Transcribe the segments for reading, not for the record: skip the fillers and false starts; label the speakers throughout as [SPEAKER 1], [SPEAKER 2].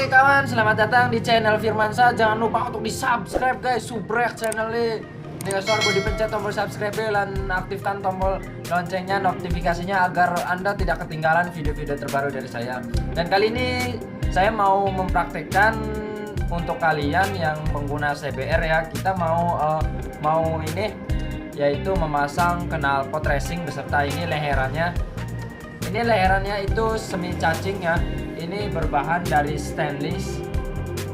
[SPEAKER 1] Oke kawan, selamat datang di channel Firmansyah. Jangan lupa untuk di subscribe guys, subrek channelnya. Dengan suara gue dipencet tombol subscribe dan aktifkan tombol loncengnya, notifikasinya agar Anda tidak ketinggalan video-video terbaru dari saya. Dan kali ini saya mau mempraktekkan untuk kalian yang pengguna CBR ya. Kita mau ini yaitu memasang knalpot racing beserta ini leherannya. Ini leherannya itu semi cacing ya. Ini berbahan dari stainless.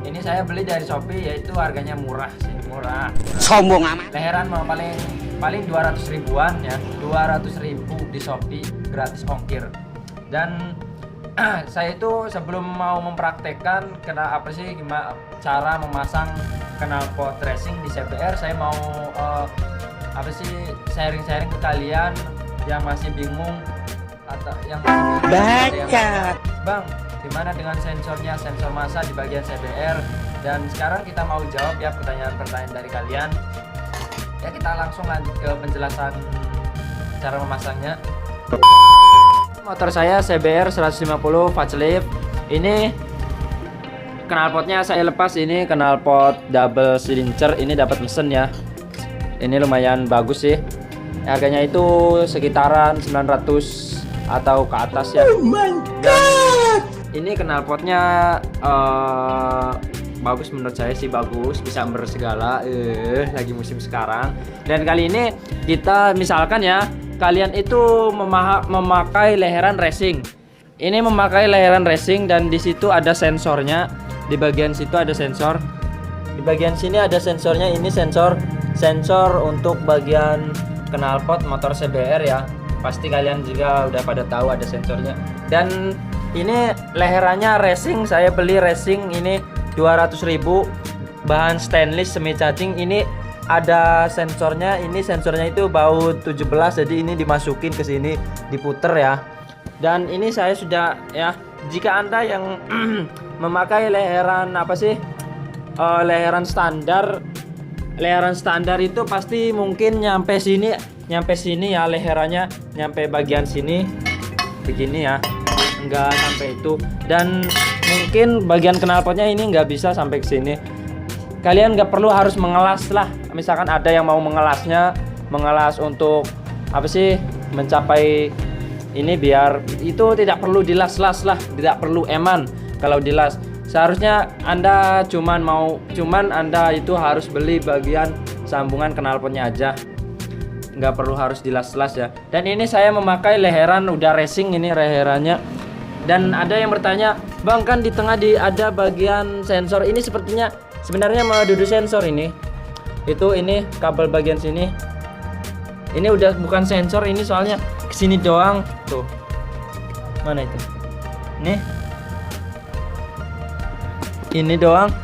[SPEAKER 1] Ini saya beli dari Shopee, yaitu harganya murah sih, murah.
[SPEAKER 2] Sombong amat.
[SPEAKER 1] Leheran mau paling 200 ribuan ya, 200 ribu di Shopee, gratis ongkir. Dan saya itu sebelum mau mempraktekkan gimana cara memasang knalpot racing di CBR, saya mau sharing-sharing ke kalian yang masih bingung atau yang
[SPEAKER 2] baca.
[SPEAKER 1] Bang, gimana dengan sensornya, sensor massa di bagian CBR? Dan sekarang kita mau jawab ya pertanyaan-pertanyaan dari kalian. Ya, kita langsung lanjut ke penjelasan cara memasangnya. Motor saya CBR 150 facelift. Ini knalpotnya saya lepas, ini knalpot double cylinder, ini dapat mesin ya. Ini lumayan bagus sih. Harganya itu sekitaran 900 atau ke atas ya.
[SPEAKER 2] Oh my god.
[SPEAKER 1] Ini knalpotnya bagus, menurut saya sih bagus, bisa bersegala lagi musim sekarang. Dan kali ini kita misalkan ya, kalian itu memakai leheran racing. Ini memakai leheran racing dan di situ ada sensornya. Di bagian situ ada sensor. Di bagian sini ada sensornya. Ini sensor untuk bagian knalpot motor CBR ya. Pasti kalian juga udah pada tahu ada sensornya. Dan ini leherannya racing, saya beli racing ini 200 ribu, bahan stainless semi cacing. Ini ada sensornya, ini sensornya itu baut 17, jadi ini dimasukin ke sini, diputer ya. Dan ini saya sudah ya, jika Anda yang memakai leheran leheran standar itu pasti mungkin nyampe sini ya, leherannya nyampe bagian sini begini ya, enggak sampai itu. Dan mungkin bagian knalpotnya ini nggak bisa sampai ke sini. Kalian nggak perlu harus mengelas lah, misalkan ada yang mau mengelas untuk mencapai ini, biar itu tidak perlu dilas-las lah, tidak perlu eman kalau dilas. Seharusnya Anda cuman Anda itu harus beli bagian sambungan knalpotnya aja, nggak perlu harus dilas-las ya. Dan ini saya memakai leheran udah racing, ini leherannya. Dan ada yang bertanya, bang, kan di tengah ada bagian sensor, ini sebenarnya mau duduk sensor ini. Ini kabel bagian sini. Ini udah bukan sensor, ini soalnya kesini doang tuh. Mana itu? Ini doang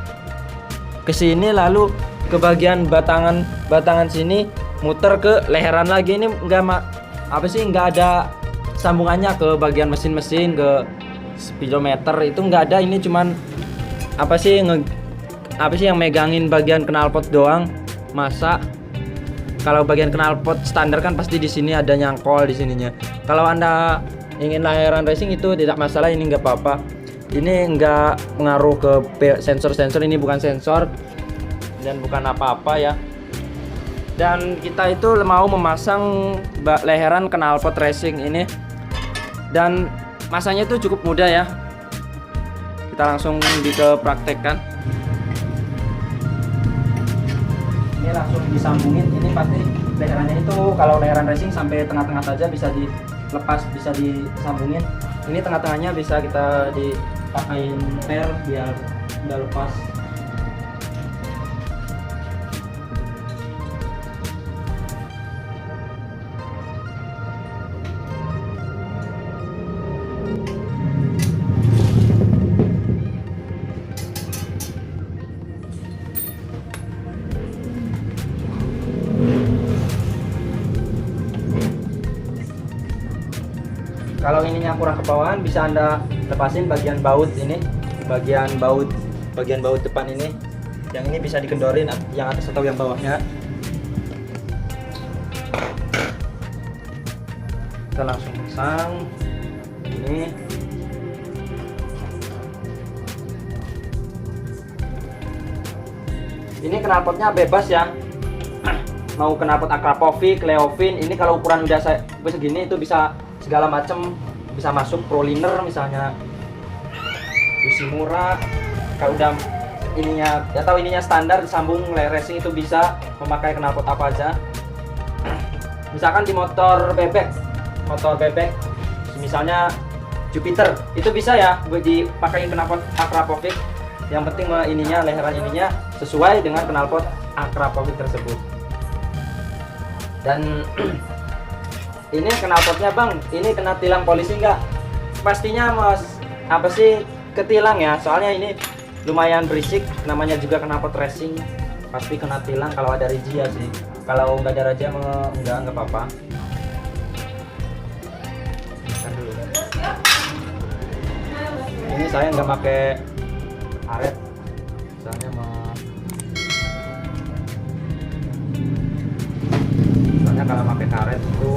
[SPEAKER 1] kesini, lalu ke bagian batangan sini, muter ke leheran lagi. Ini nggak ada sambungannya ke bagian mesin-mesin, ke speedometer itu nggak ada. Ini cuman yang megangin bagian knalpot doang. Masa kalau bagian knalpot standar kan pasti di sini ada nyangkol di sininya. Kalau Anda ingin leheran racing itu tidak masalah, ini nggak apa-apa. Ini nggak pengaruh ke sensor-sensor, ini bukan sensor dan bukan apa-apa ya. Dan kita itu mau memasang leheran knalpot racing ini, dan masanya itu cukup mudah ya. Kita langsung praktekkan. Ini langsung disambungin. Ini pasti leherannya itu kalau leheran racing sampai tengah-tengah saja bisa dilepas, bisa disambungin. Ini tengah-tengahnya bisa kita dipakein per biar udah lepas. Kalau ininya kurang ke bawahan, bisa Anda lepasin bagian baut ini, bagian baut depan ini. Yang ini bisa dikendorin, yang atas atau yang bawahnya. Kita langsung pasang ini. Ini knalpotnya bebas ya. Mau knalpot Akrapovic, Leovin, ini kalau ukuran udah segini itu bisa segala macam, bisa masuk Proliner misalnya, Yoshimura. Kalau udah ininya ya tahu ininya standar disambung racing itu bisa memakai knalpot apa aja. Misalkan di motor bebek misalnya Jupiter itu bisa ya dipakai knalpot Akrapovic. Yang penting ininya leheran ininya sesuai dengan knalpot Akrapovic tersebut. Dan ini knalpotnya bang, ini kena tilang polisi nggak? Pastinya mas apa sih ketilang ya, soalnya ini lumayan berisik, namanya juga knalpot racing, pasti kena tilang kalau ada rejia sih. Kalau nggak ada rejia nggak apa-apa. Ini saya nggak pakai karet, soalnya kalau pakai karet itu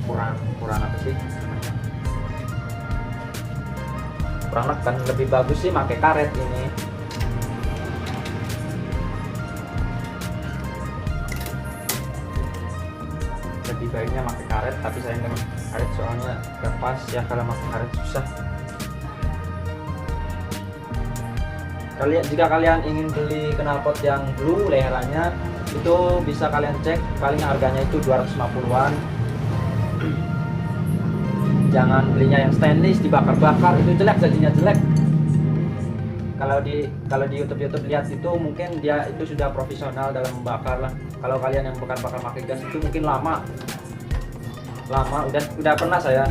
[SPEAKER 1] kurang apa sih namanya? Kurang kan, lebih bagus sih pakai karet ini. Lebih baiknya pakai karet, tapi saya nggak pakai karet soalnya nggak pas ya, kalau pakai karet susah. Jika kalian ingin beli knalpot yang blue leherannya, itu bisa kalian cek, paling harganya itu 250-an. Jangan belinya yang stainless dibakar-bakar, itu jelek, jadinya jelek. Kalau di YouTube lihat itu mungkin dia itu sudah profesional dalam membakar lah. Kalau kalian yang bakar-bakar pakai gas itu mungkin lama udah pernah saya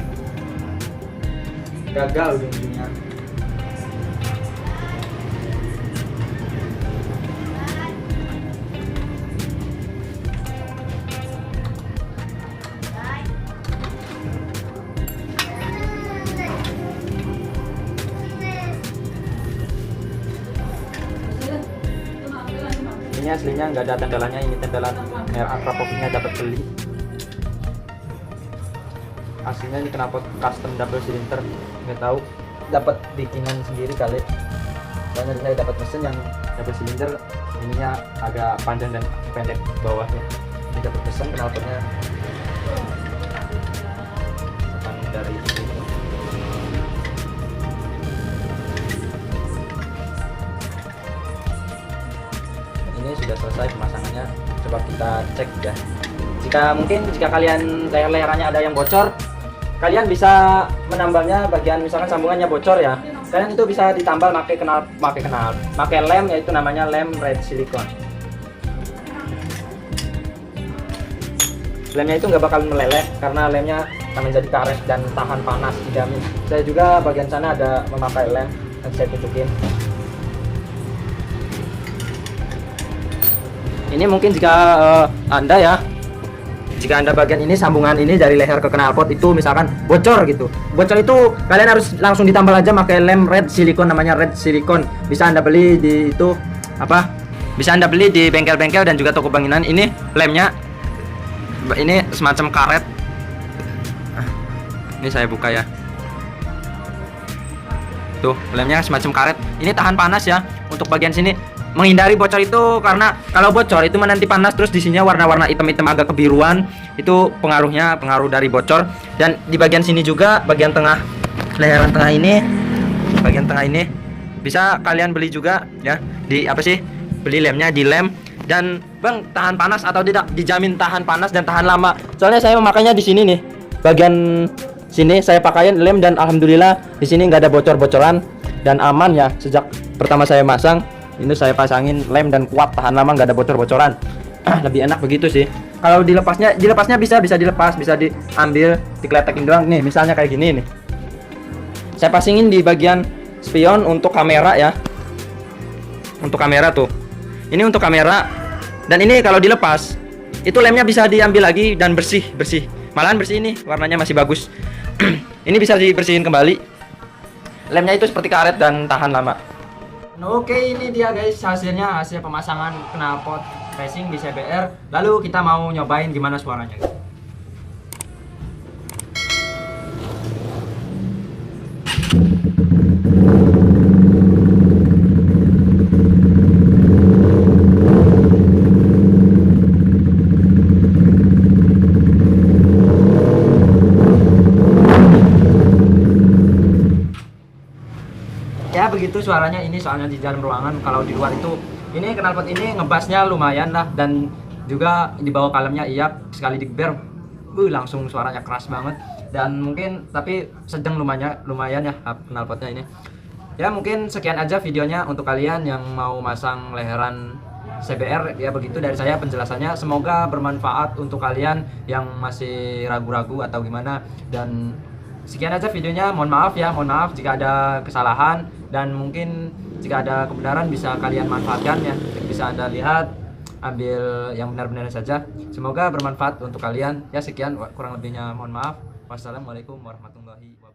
[SPEAKER 1] gagal ujung-ujungnya. Ini aslinya nggak ada tempelannya, ini tempelan merek Akrapovicnya dapat beli. Aslinya ini knalpot custom double cylinder, nggak tahu dapat bikinan sendiri kali. Soalnya saya dapat mesin yang double cylinder, ininya agak panjang dan pendek bawahnya. Ini dapat mesin knalpotnya dari sini. Ini sudah selesai pemasangannya, coba kita cek ya. Jika kalian leher-leherannya ada yang bocor, kalian bisa menambahnya bagian misalkan sambungannya bocor ya. Kalian itu bisa ditambal pakai lem, yaitu namanya lem red silicone. Lemnya itu nggak bakal meleleh karena lemnya akan menjadi karet dan tahan panas, dijamin. Saya juga bagian sana ada memakai lem, dan saya tunjukin. Ini mungkin jika Anda bagian ini sambungan ini dari leher ke knalpot itu misalkan bocor gitu. Bocor itu kalian harus langsung ditambal aja pakai lem red silicone, namanya red silicone. Bisa Anda beli di itu Bisa Anda beli di bengkel-bengkel dan juga toko bangunan. Ini lemnya. Ini semacam karet. Ini saya buka ya. Tuh, lemnya semacam karet. Ini tahan panas ya untuk bagian sini. Menghindari bocor itu karena kalau bocor itu nanti panas terus di sininya warna-warna hitam-hitam agak kebiruan, itu pengaruh dari bocor. Dan di bagian sini juga, bagian tengah leheran tengah ini, bagian tengah ini bisa kalian beli juga ya, beli lemnya di lem. Dan bang, tahan panas atau tidak? Dijamin tahan panas dan tahan lama. Soalnya saya memakainya di sini nih, bagian sini saya pakaiin lem dan alhamdulillah di sini nggak ada bocor-bocoran dan aman ya. Sejak pertama saya masang ini saya pasangin lem dan kuat, tahan lama, nggak ada bocor-bocoran. Lebih enak begitu sih. Kalau dilepasnya bisa dilepas, bisa diambil, dikletekin doang. Nih misalnya kayak gini nih. Saya pasangin di bagian spion untuk kamera ya. Untuk kamera tuh. Ini untuk kamera. Dan ini kalau dilepas, itu lemnya bisa diambil lagi dan bersih. Malahan bersih ini, warnanya masih bagus. Ini bisa dibersihin kembali. Lemnya itu seperti karet dan tahan lama. Oke, ini dia guys hasil pemasangan knalpot racing di CBR. Lalu kita mau nyobain gimana suaranya. Ya begitu suaranya ini, soalnya di dalam ruangan. Kalau di luar itu ini knalpot ini ngebasnya lumayan lah, dan juga di bawah kalemnya iap sekali digeber langsung suaranya keras banget. Dan mungkin tapi sedang lumayan ya knalpotnya ini. Ya mungkin sekian aja videonya untuk kalian yang mau masang leheran CBR. Ya begitu dari saya penjelasannya, semoga bermanfaat untuk kalian yang masih ragu-ragu atau gimana. Dan sekian aja videonya, mohon maaf jika ada kesalahan, dan mungkin jika ada kebenaran bisa kalian manfaatkan ya, bisa Anda lihat, ambil yang benar-benar saja. Semoga bermanfaat untuk kalian ya. Sekian, kurang lebihnya mohon maaf. Wassalamualaikum warahmatullahi wabarakatuh.